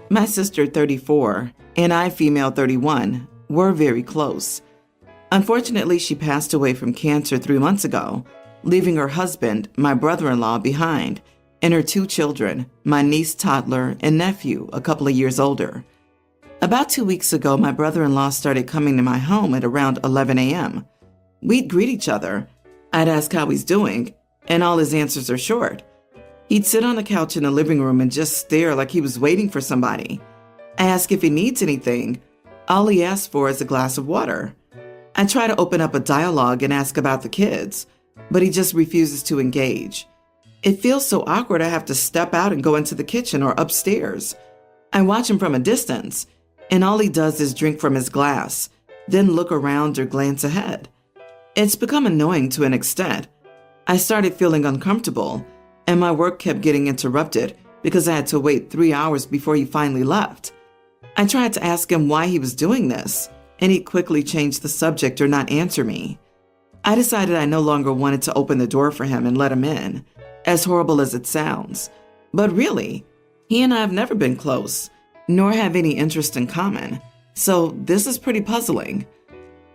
My sister, 34, and I, female 31, were very close. Unfortunately, she passed away from cancer 3 months ago, leaving her husband, my brother-in-law, behind, and her 2 children, my niece, toddler, and nephew, a couple of years older. About 2 weeks ago, my brother-in-law started coming to my home at around 11 a.m. We'd greet each other. I'd ask how he's doing, and all his answers are short. He'd sit on the couch in the living room and just stare like he was waiting for somebody. I ask if he needs anything. All he asks for is a glass of water. I try to open up a dialogue and ask about the kids, but he just refuses to engage. It feels so awkward I have to step out and go into the kitchen or upstairs. I watch him from a distance, and all he does is drink from his glass, then look around or glance ahead. It's become annoying to an extent. I started feeling uncomfortable, and my work kept getting interrupted because I had to wait 3 hours before he finally left. I tried to ask him why he was doing this, and he'd quickly change the subject or not answer me. I decided I no longer wanted to open the door for him and let him in, as horrible as it sounds. But really, he and I have never been close, nor have any interest in common, so this is pretty puzzling.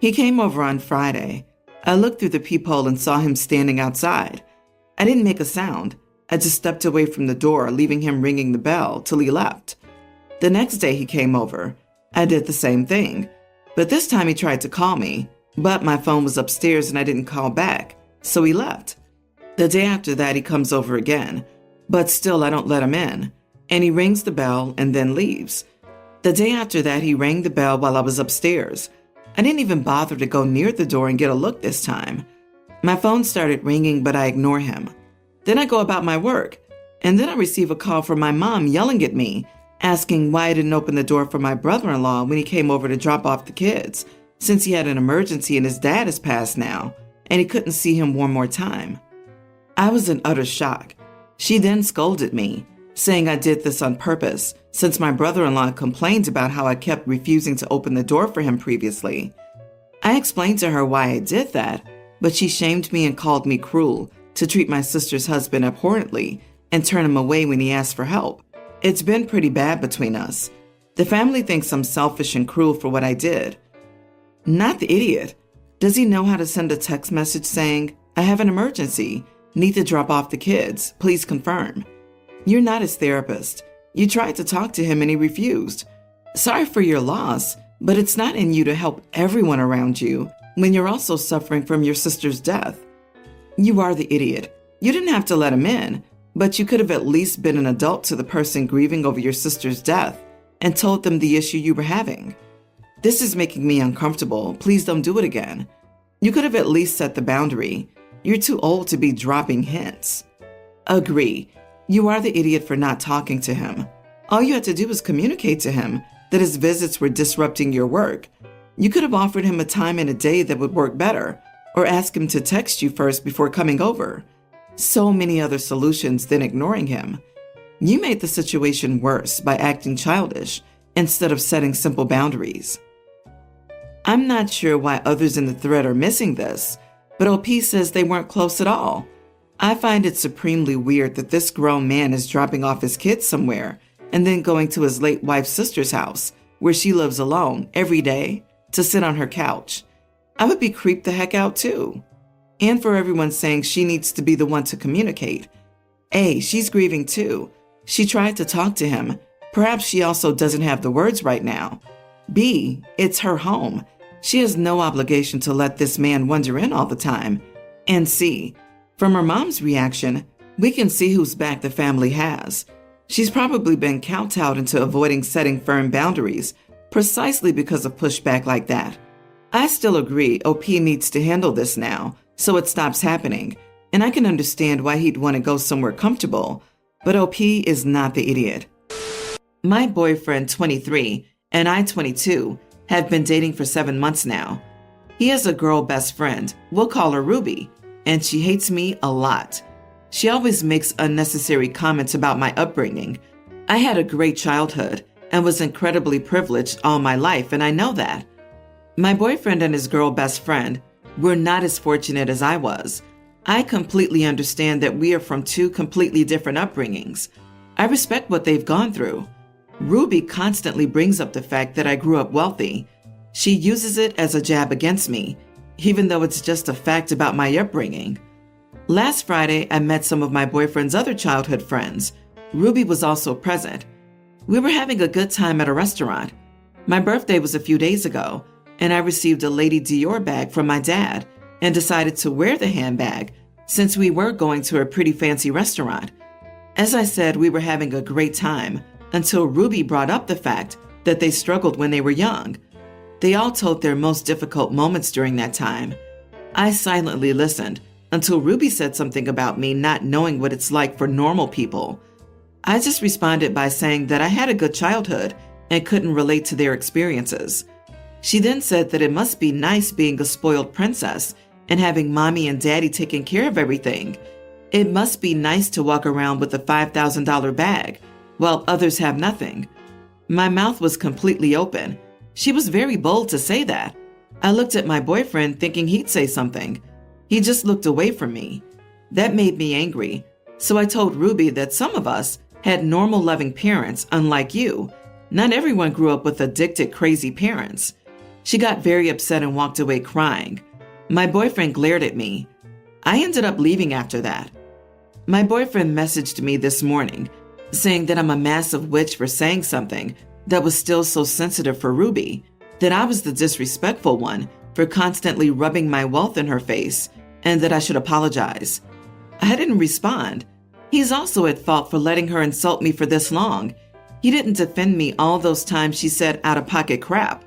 He came over on Friday. I looked through the peephole and saw him standing outside. I didn't make a sound. I just stepped away from the door, leaving him ringing the bell till he left. The next day he came over. I did the same thing, but this time he tried to call me, but my phone was upstairs and I didn't call back, so he left. The day after that he comes over again, but still I don't let him in, and he rings the bell and then leaves. The day after that he rang the bell while I was upstairs. I didn't even bother to go near the door and get a look this time. My phone started ringing, but I ignore him. Then I go about my work, and then I receive a call from my mom yelling at me, asking why I didn't open the door for my brother-in-law when he came over to drop off the kids, since he had an emergency and his dad has passed now, and he couldn't see him one more time. I was in utter shock. She then scolded me, saying I did this on purpose, since my brother-in-law complained about how I kept refusing to open the door for him previously. I explained to her why I did that, but she shamed me and called me cruel to treat my sister's husband abhorrently and turn him away when he asked for help. It's been pretty bad between us. The family thinks I'm selfish and cruel for what I did. Not the idiot. Does he know how to send a text message saying, "I have an emergency, need to drop off the kids, please confirm"? You're not his therapist. You tried to talk to him and he refused. Sorry for your loss, but it's not in you to help everyone around you when you're also suffering from your sister's death. You are the idiot. You didn't have to let him in, but you could have at least been an adult to the person grieving over your sister's death and told them the issue you were having. This is making me uncomfortable. Please don't do it again. You could have at least set the boundary. You're too old to be dropping hints. Agree. You are the idiot for not talking to him. All you had to do was communicate to him that his visits were disrupting your work. You could have offered him a time and a day that would work better, or ask him to text you first before coming over. So many other solutions than ignoring him. You made the situation worse by acting childish instead of setting simple boundaries. I'm not sure why others in the thread are missing this, but OP says they weren't close at all. I find it supremely weird that this grown man is dropping off his kids somewhere and then going to his late wife's sister's house, where she lives alone, every day, to sit on her couch. I would be creeped the heck out too. And for everyone saying she needs to be the one to communicate. A, she's grieving too. She tried to talk to him. Perhaps she also doesn't have the words right now. B, it's her home. She has no obligation to let this man wander in all the time. And C, from her mom's reaction, we can see whose back the family has. She's probably been kowtowed into avoiding setting firm boundaries precisely because of pushback like that. I still agree OP needs to handle this now so it stops happening, and I can understand why he'd want to go somewhere comfortable, but OP is not the idiot. My boyfriend, 23, and I, 22, have been dating for 7 months now. He has a girl best friend, we'll call her Ruby, and she hates me a lot. She always makes unnecessary comments about my upbringing. I had a great childhood and was incredibly privileged all my life, and I know that. My boyfriend and his girl best friend were not as fortunate as I was. I completely understand that we are from 2 completely different upbringings. I respect what they've gone through. Ruby constantly brings up the fact that I grew up wealthy. She uses it as a jab against me, even though it's just a fact about my upbringing. Last Friday, I met some of my boyfriend's other childhood friends. Ruby was also present. We were having a good time at a restaurant. My birthday was a few days ago, and I received a Lady Dior bag from my dad and decided to wear the handbag since we were going to a pretty fancy restaurant. As I said, we were having a great time until Ruby brought up the fact that they struggled when they were young. They all told their most difficult moments during that time. I silently listened until Ruby said something about me not knowing what it's like for normal people. I just responded by saying that I had a good childhood and couldn't relate to their experiences. She then said that it must be nice being a spoiled princess and having mommy and daddy taking care of everything. It must be nice to walk around with a $5,000 bag while others have nothing. My mouth was completely open. She was very bold to say that. I looked at my boyfriend thinking he'd say something. He just looked away from me. That made me angry. So I told Ruby that some of us had normal loving parents, unlike you. Not everyone grew up with addicted, crazy parents. She got very upset and walked away crying. My boyfriend glared at me. I ended up leaving after that. My boyfriend messaged me this morning saying that I'm a massive witch for saying something that was still so sensitive for Ruby, that I was the disrespectful one for constantly rubbing my wealth in her face, and that I should apologize. I didn't respond. He's also at fault for letting her insult me for this long. He didn't defend me all those times she said out-of-pocket crap.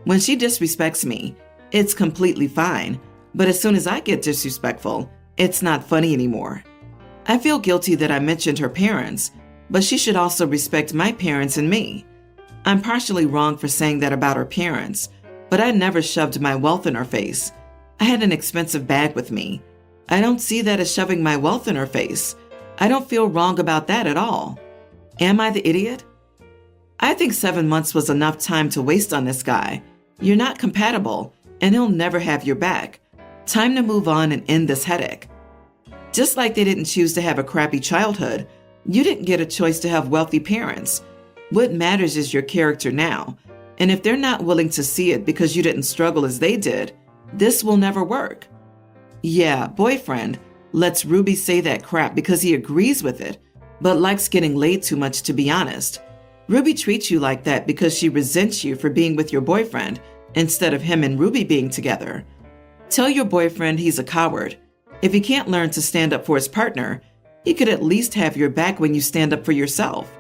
When she disrespects me, it's completely fine, but as soon as I get disrespectful, it's not funny anymore. I feel guilty that I mentioned her parents, but she should also respect my parents and me. I'm partially wrong for saying that about her parents, but I never shoved my wealth in her face. I had an expensive bag with me. I don't see that as shoving my wealth in her face. I don't feel wrong about that at all. Am I the idiot? I think 7 months was enough time to waste on this guy. You're not compatible, and he'll never have your back. Time to move on and end this headache. Just like they didn't choose to have a crappy childhood, you didn't get a choice to have wealthy parents. What matters is your character now. And if they're not willing to see it because you didn't struggle as they did, this will never work. Yeah, boyfriend lets Ruby say that crap because he agrees with it, but likes getting laid too much, to be honest. Ruby treats you like that because she resents you for being with your boyfriend instead of him and Ruby being together. Tell your boyfriend he's a coward. If he can't learn to stand up for his partner, he could at least have your back when you stand up for yourself.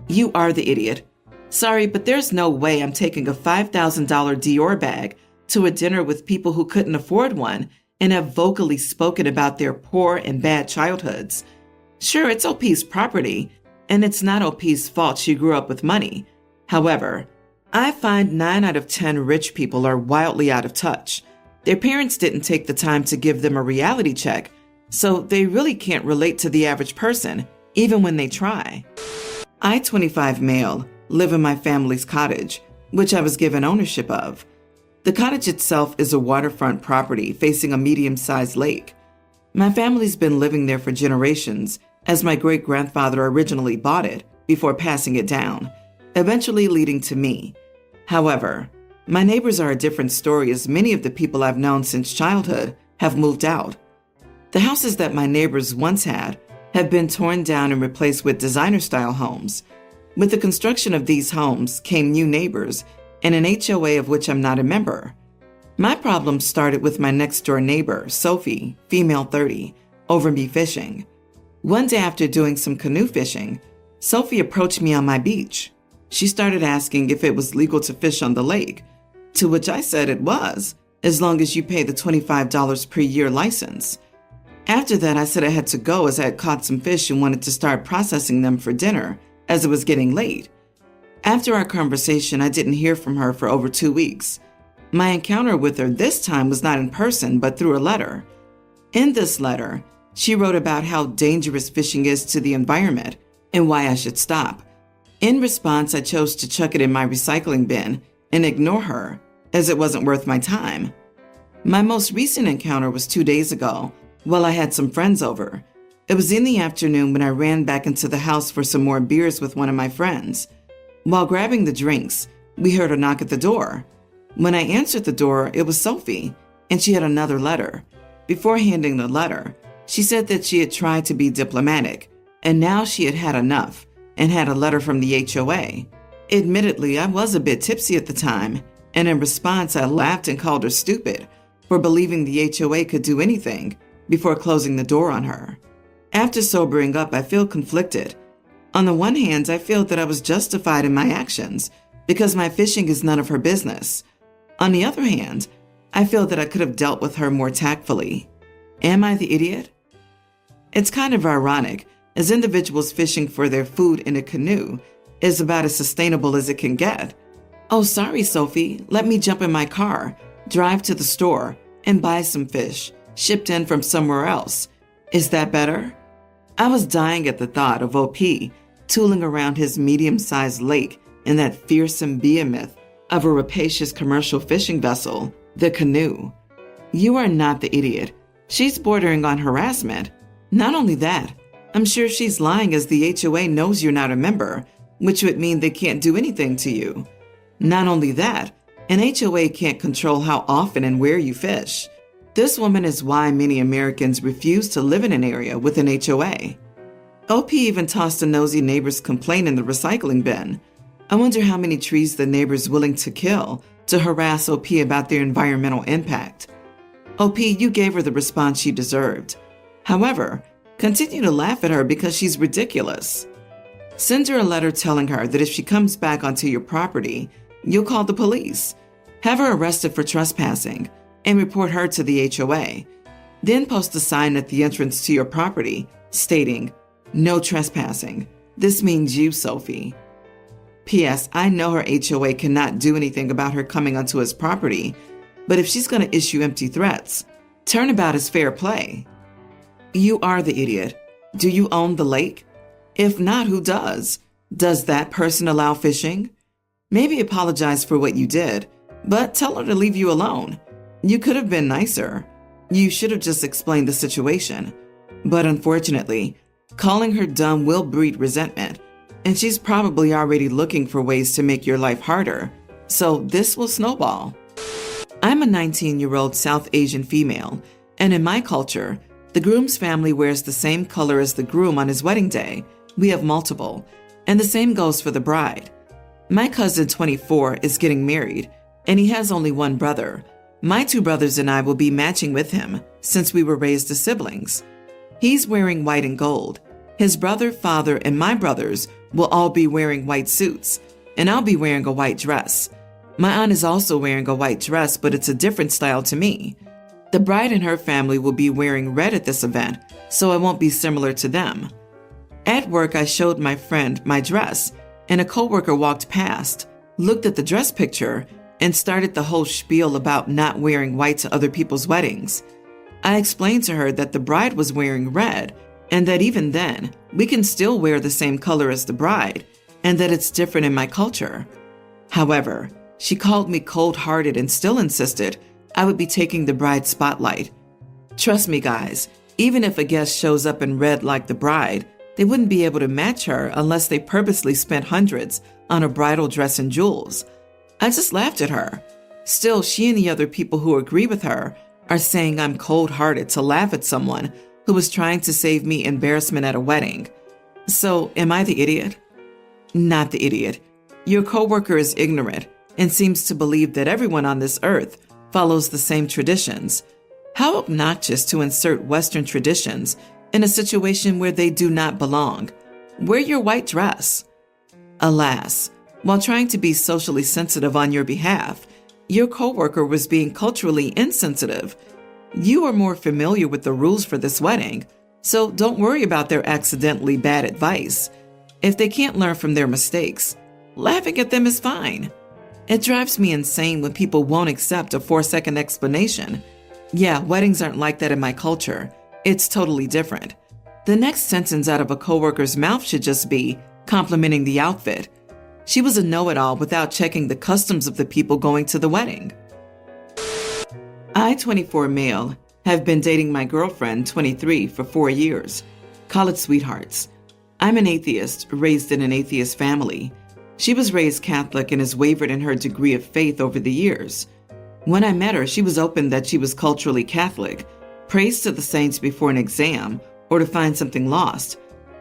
You are the idiot. Sorry, but there's no way I'm taking a $5,000 Dior bag to a dinner with people who couldn't afford one and have vocally spoken about their poor and bad childhoods. Sure, it's OP's property, and it's not OP's fault she grew up with money. However, I find 9 out of 10 rich people are wildly out of touch. Their parents didn't take the time to give them a reality check, so they really can't relate to the average person, even when they try. I, 25 male, live in my family's cottage, which I was given ownership of. The cottage itself is a waterfront property facing a medium-sized lake. My family's been living there for generations, as my great-grandfather originally bought it before passing it down, eventually leading to me. However, my neighbors are a different story, as many of the people I've known since childhood have moved out. The houses that my neighbors once had have been torn down and replaced with designer-style homes. With the construction of these homes came new neighbors and an HOA of which I'm not a member. My problem started with my next-door neighbor, Sophie, female 30, over me fishing. One day after doing some canoe fishing, Sophie approached me on my beach. She started asking if it was legal to fish on the lake, to which I said it was, as long as you pay the $25 per year license. After that, I said I had to go as I had caught some fish and wanted to start processing them for dinner, as it was getting late. After our conversation, I didn't hear from her for over 2 weeks. My encounter with her this time was not in person, but through a letter. In this letter, she wrote about how dangerous fishing is to the environment and why I should stop. In response, I chose to chuck it in my recycling bin and ignore her, as it wasn't worth my time. My most recent encounter was 2 days ago, while I had some friends over. It was in the afternoon when I ran back into the house for some more beers with one of my friends. While grabbing the drinks, we heard a knock at the door. When I answered the door, it was Sophie, and she had another letter. Before handing the letter, she said that she had tried to be diplomatic, and now she had had enough and had a letter from the HOA. Admittedly, I was a bit tipsy at the time, and in response, I laughed and called her stupid for believing the HOA could do anything before closing the door on her. After sobering up, I feel conflicted. On the one hand, I feel that I was justified in my actions because my fishing is none of her business. On the other hand, I feel that I could have dealt with her more tactfully. Am I the idiot? It's kind of ironic, as individuals fishing for their food in a canoe is about as sustainable as it can get. Oh, sorry, Sophie. Let me jump in my car, drive to the store, and buy some fish, shipped in from somewhere else. Is that better? I was dying at the thought of OP tooling around his medium-sized lake in that fearsome behemoth of a rapacious commercial fishing vessel, the canoe. You are not the idiot. She's bordering on harassment. Not only that, I'm sure she's lying as the HOA knows you're not a member, which would mean they can't do anything to you. Not only that, an HOA can't control how often and where you fish. This woman is why many Americans refuse to live in an area with an HOA. OP even tossed a nosy neighbor's complaint in the recycling bin. I wonder how many trees the neighbor's willing to kill to harass OP about their environmental impact. OP, you gave her the response she deserved. However, continue to laugh at her because she's ridiculous. Send her a letter telling her that if she comes back onto your property, you'll call the police. Have her arrested for trespassing and report her to the HOA. Then post a sign at the entrance to your property stating, "No trespassing. This means you, Sophie." P.S. I know her HOA cannot do anything about her coming onto his property, but if she's going to issue empty threats, turnabout is fair play. You are the idiot. Do you own the lake? If not, who does? Does that person allow fishing? Maybe apologize for what you did, but tell her to leave you alone. You could have been nicer. You should have just explained the situation. But unfortunately, calling her dumb will breed resentment, and she's probably already looking for ways to make your life harder. So this will snowball. I'm a 19-year-old South Asian female, and in my culture, the groom's family wears the same color as the groom on his wedding day. We have multiple, and the same goes for the bride. My cousin, 24, is getting married, and he has only one brother. My two brothers and I will be matching with him since we were raised as siblings. He's wearing white and gold. His brother, father, and my brothers will all be wearing white suits, and I'll be wearing a white dress. My aunt is also wearing a white dress, but it's a different style to me. The bride and her family will be wearing red at this event, so it won't be similar to them. At work, I showed my friend my dress, and a coworker walked past, looked at the dress picture, and started the whole spiel about not wearing white to other people's weddings. I explained to her that the bride was wearing red, and that even then, we can still wear the same color as the bride, and that it's different in my culture. However, she called me cold-hearted and still insisted I would be taking the bride's spotlight. Trust me, guys, even if a guest shows up in red like the bride, they wouldn't be able to match her unless they purposely spent hundreds on a bridal dress and jewels. I just laughed at her. Still, she and the other people who agree with her are saying I'm cold-hearted to laugh at someone who was trying to save me embarrassment at a wedding. So, am I the idiot? Not the idiot. Your coworker is ignorant and seems to believe that everyone on this earth follows the same traditions. How obnoxious to insert Western traditions in a situation where they do not belong. Wear your white dress. Alas, while trying to be socially sensitive on your behalf, your coworker was being culturally insensitive. You are more familiar with the rules for this wedding, so don't worry about their accidentally bad advice. If they can't learn from their mistakes, laughing at them is fine. It drives me insane when people won't accept a 4-second explanation. Yeah, weddings aren't like that in my culture. It's totally different. The next sentence out of a coworker's mouth should just be complimenting the outfit. She was a know-it-all without checking the customs of the people going to the wedding. I, 24 male, have been dating my girlfriend, 23, for 4 years. College sweethearts. I'm an atheist, raised in an atheist family. She was raised Catholic and has wavered in her degree of faith over the years. When I met her, she was open that she was culturally Catholic, prays to the saints before an exam or to find something lost,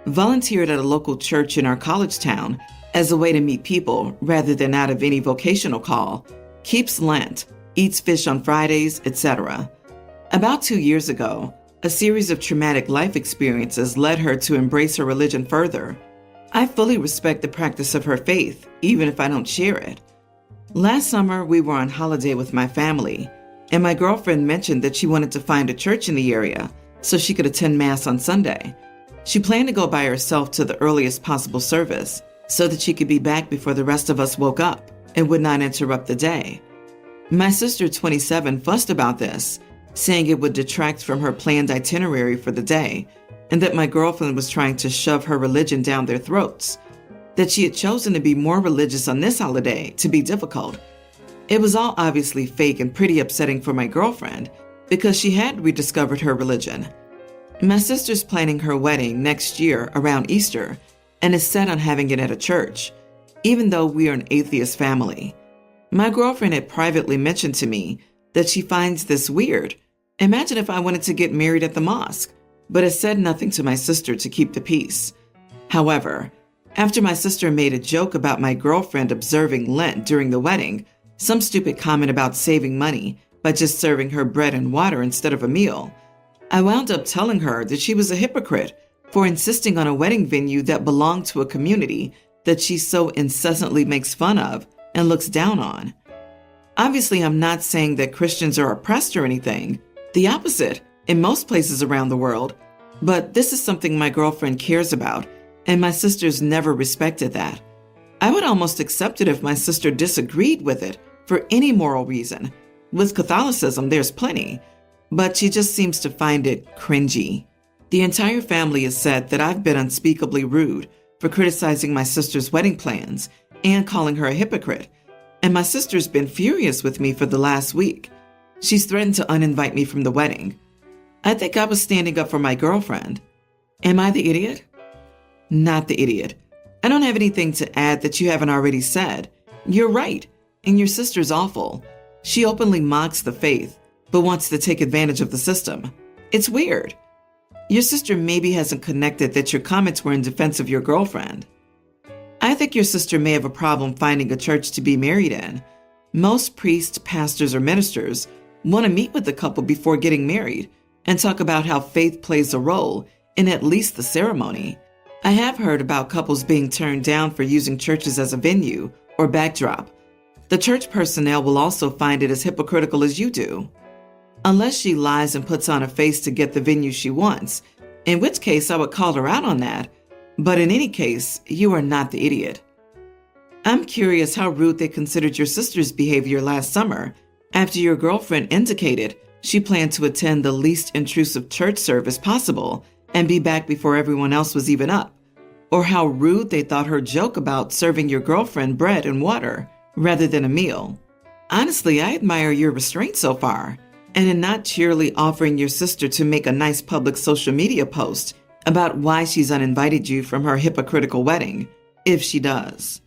volunteered at a local church in our college town as a way to meet people rather than out of any vocational call, keeps Lent, eats fish on Fridays, etc. About 2 years ago, a series of traumatic life experiences led her to embrace her religion further. I fully respect the practice of her faith, even if I don't share it. Last summer, we were on holiday with my family, and my girlfriend mentioned that she wanted to find a church in the area so she could attend Mass on Sunday. She planned to go by herself to the earliest possible service so that she could be back before the rest of us woke up and would not interrupt the day. My sister, 27, fussed about this, saying it would detract from her planned itinerary for the day, and that my girlfriend was trying to shove her religion down their throats, that she had chosen to be more religious on this holiday to be difficult. It was all obviously fake and pretty upsetting for my girlfriend because she had rediscovered her religion. My sister's planning her wedding next year around Easter and is set on having it at a church, even though we are an atheist family. My girlfriend had privately mentioned to me that she finds this weird. Imagine if I wanted to get married at the mosque, but has said nothing to my sister to keep the peace. However, after my sister made a joke about my girlfriend observing Lent during the wedding, some stupid comment about saving money by just serving her bread and water instead of a meal, I wound up telling her that she was a hypocrite for insisting on a wedding venue that belonged to a community that she so incessantly makes fun of and looks down on. Obviously, I'm not saying that Christians are oppressed or anything. The opposite in most places around the world. But this is something my girlfriend cares about, and my sister's never respected that. I would almost accept it if my sister disagreed with it for any moral reason. With Catholicism, there's plenty, but she just seems to find it cringy. The entire family has said that I've been unspeakably rude for criticizing my sister's wedding plans and calling her a hypocrite, and my sister's been furious with me for the last week. She's threatened to uninvite me from the wedding. I think I was standing up for my girlfriend. Am I the idiot? Not the idiot. I don't have anything to add that you haven't already said. You're right, and your sister's awful. She openly mocks the faith, but wants to take advantage of the system. It's weird. Your sister maybe hasn't connected that your comments were in defense of your girlfriend. I think your sister may have a problem finding a church to be married in. Most priests, pastors, or ministers want to meet with the couple before getting married and talk about how faith plays a role in at least the ceremony. I have heard about couples being turned down for using churches as a venue or backdrop. The church personnel will also find it as hypocritical as you do. Unless she lies and puts on a face to get the venue she wants, in which case I would call her out on that. But in any case, you are not the idiot. I'm curious how rude they considered your sister's behavior last summer after your girlfriend indicated she planned to attend the least intrusive church service possible and be back before everyone else was even up, or how rude they thought her joke about serving your girlfriend bread and water rather than a meal. Honestly, I admire your restraint so far, and in not cheerily offering your sister to make a nice public social media post about why she's uninvited you from her hypocritical wedding, if she does.